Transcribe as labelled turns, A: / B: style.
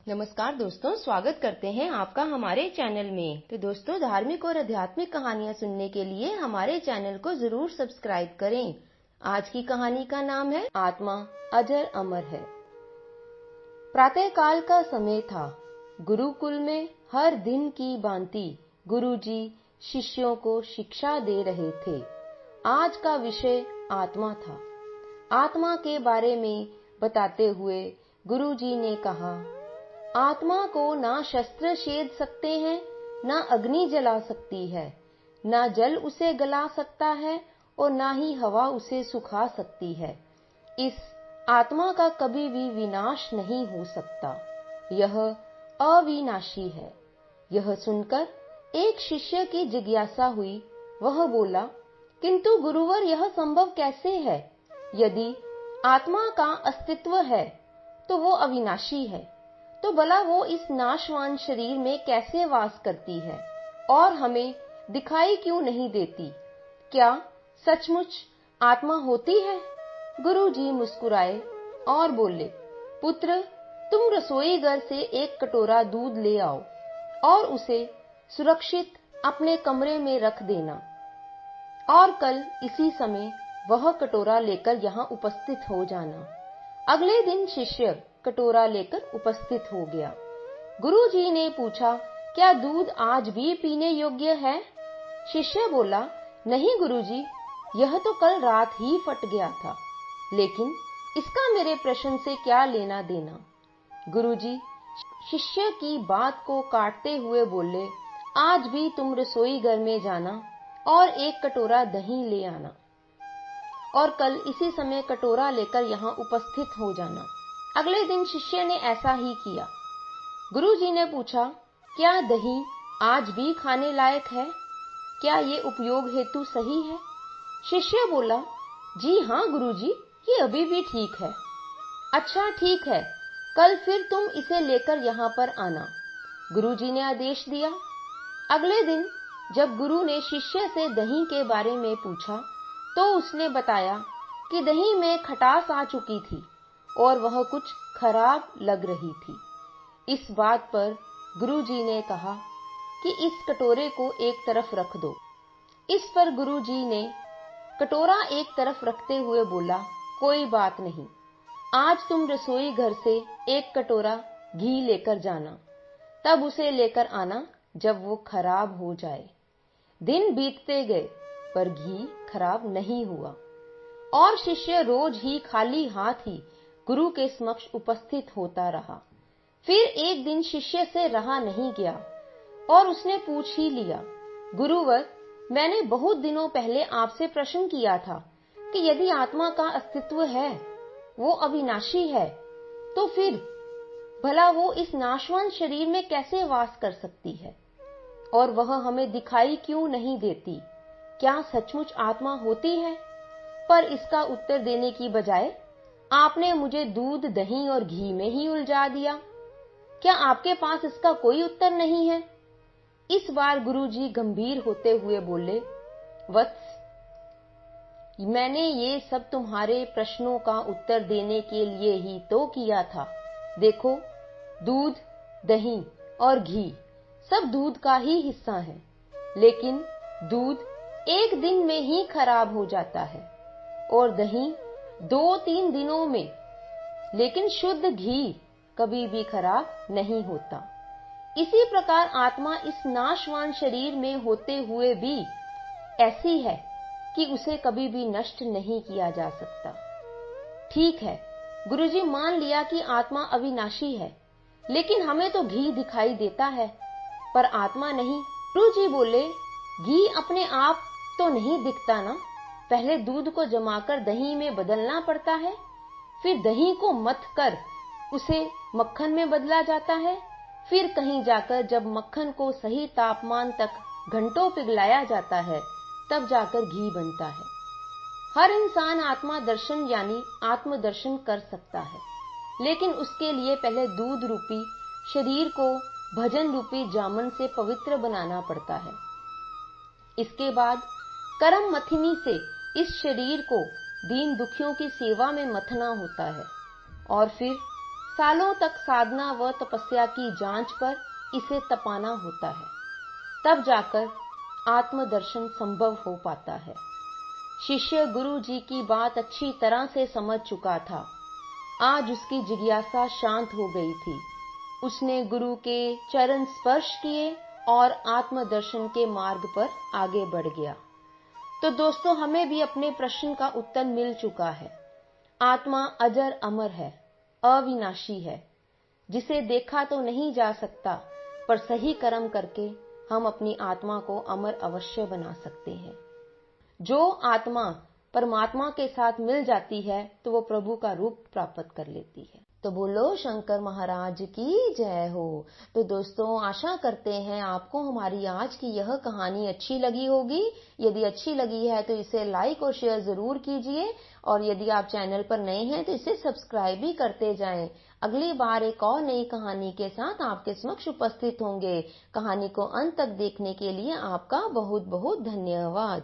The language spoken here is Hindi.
A: नमस्कार दोस्तों, स्वागत करते हैं आपका हमारे चैनल में। तो दोस्तों, धार्मिक और आध्यात्मिक कहानियां सुनने के लिए हमारे चैनल को जरूर सब्सक्राइब करें। आज की कहानी का नाम है आत्मा अजर अमर है। प्रातः काल का समय था। गुरुकुल में हर दिन की भांति गुरुजी शिष्यों को शिक्षा दे रहे थे। आज का विषय आत्मा था। आत्मा के बारे में बताते हुए गुरुजी ने कहा, आत्मा को ना शस्त्र छेद सकते हैं, ना अग्नि जला सकती है, ना जल उसे गला सकता है और ना ही हवा उसे सुखा सकती है। इस आत्मा का कभी भी विनाश नहीं हो सकता। यह अविनाशी है। यह सुनकर एक शिष्य की जिज्ञासा हुई। वह बोला, किंतु गुरुवर, यह संभव कैसे है? यदि आत्मा का अस्तित्व है तो वो अविनाशी है, तो भला वो इस नाशवान शरीर में कैसे वास करती है और हमें दिखाई क्यों नहीं देती? क्या सचमुच आत्मा होती है? गुरुजी मुस्कुराए और बोले, पुत्र, तुम रसोई घर से एक कटोरा दूध ले आओ और उसे सुरक्षित अपने कमरे में रख देना, और कल इसी समय वह कटोरा लेकर यहाँ उपस्थित हो जाना। अगले दिन शिष्य कटोरा लेकर उपस्थित हो गया। गुरुजी ने पूछा, क्या दूध आज भी पीने योग्य है? शिष्य बोला, नहीं गुरुजी, यह तो कल रात ही फट गया था, लेकिन इसका मेरे प्रश्न से क्या लेना देना? गुरुजी शिष्य की बात को काटते हुए बोले, आज भी तुम रसोई घर में जाना और एक कटोरा दही ले आना, और कल इसी समय कटोरा लेकर यहाँ उपस्थित हो जाना। अगले दिन शिष्य ने ऐसा ही किया। गुरुजी ने पूछा, क्या दही आज भी खाने लायक है? क्या ये उपयोग हेतु सही है? शिष्य बोला, जी हाँ गुरुजी, ये अभी भी ठीक है। अच्छा ठीक है, कल फिर तुम इसे लेकर यहाँ पर आना, गुरुजी ने आदेश दिया। अगले दिन जब गुरु ने शिष्य से दही के बारे में पूछा तो उसने बताया कि दही में खटास आ चुकी थी और वह कुछ खराब लग रही थी। इस बात पर गुरुजी ने कहा कि इस कटोरे को एक तरफ रख दो। इस पर गुरुजी ने कटोरा एक तरफ रखते हुए बोला, कोई बात नहीं, आज तुम रसोई घर से एक कटोरा घी लेकर जाना, तब उसे लेकर आना जब वो खराब हो जाए। दिन बीतते गए पर घी खराब नहीं हुआ और शिष्य रोज ही खाली हाथ ही गुरु के समक्ष उपस्थित होता रहा। फिर एक दिन शिष्य से रहा नहीं गया और उसने पूछ ही लिया, गुरुवर, मैंने बहुत दिनों पहले आपसे प्रश्न किया था कि यदि आत्मा का अस्तित्व है, वो अविनाशी है, तो फिर भला वो इस नाशवान शरीर में कैसे वास कर सकती है और वह हमें दिखाई क्यों नहीं देती? क्या सचमुच आत्मा होती है? पर इसका उत्तर देने की बजाय आपने मुझे दूध, दही और घी में ही उलझा दिया। क्या आपके पास इसका कोई उत्तर नहीं है? इस बार गुरुजी गंभीर होते हुए बोले, वत्स, मैंने ये सब तुम्हारे प्रश्नों का उत्तर देने के लिए ही तो किया था। देखो, दूध, दही और घी सब दूध का ही हिस्सा है, लेकिन दूध एक दिन में ही खराब हो जाता है और दही 2-3 दिनों में, लेकिन शुद्ध घी कभी भी खराब नहीं होता। इसी प्रकार आत्मा इस नाशवान शरीर में होते हुए भी ऐसी है कि उसे कभी भी नष्ट नहीं किया जा सकता। ठीक है, गुरुजी मान लिया कि आत्मा अविनाशी है, लेकिन हमें तो घी दिखाई देता है पर आत्मा नहीं। गुरुजी बोले, घी अपने आप तो नहीं दिखता ना, पहले दूध को जमाकर दही में बदलना पड़ता है, फिर दही को मथ कर उसे मक्खन में बदला जाता है, फिर कहीं जाकर जब मक्खन को सही तापमान तक घंटों पिघलाया जाता है, तब जाकर घी बनता है। हर इंसान आत्मा दर्शन यानी आत्मदर्शन कर सकता है, लेकिन उसके लिए पहले दूध रूपी शरीर को भजन रूपी जामन से पवित्र बनाना पड़ता है। इसके बाद कर्म मथिनी से इस शरीर को दीन दुखियों की सेवा में मथना होता है और फिर सालों तक साधना व तपस्या की जांच पर इसे तपाना होता है, तब जाकर आत्मदर्शन संभव हो पाता है। शिष्य गुरु जी की बात अच्छी तरह से समझ चुका था। आज उसकी जिज्ञासा शांत हो गई थी। उसने गुरु के चरण स्पर्श किए और आत्मदर्शन के मार्ग पर आगे बढ़ गया। तो दोस्तों, हमें भी अपने प्रश्न का उत्तर मिल चुका है। आत्मा अजर अमर है, अविनाशी है, जिसे देखा तो नहीं जा सकता, पर सही कर्म करके हम अपनी आत्मा को अमर अवश्य बना सकते हैं। जो आत्मा परमात्मा के साथ मिल जाती है तो वो प्रभु का रूप प्राप्त कर लेती है। तो बोलो शंकर महाराज की जय हो। तो दोस्तों, आशा करते हैं आपको हमारी आज की यह कहानी अच्छी लगी होगी। यदि अच्छी लगी है तो इसे लाइक और शेयर जरूर कीजिए, और यदि आप चैनल पर नए हैं तो इसे सब्सक्राइब भी करते जाएं। अगली बार एक और नई कहानी के साथ आपके समक्ष उपस्थित होंगे। कहानी को अंत तक देखने के लिए आपका बहुत बहुत धन्यवाद।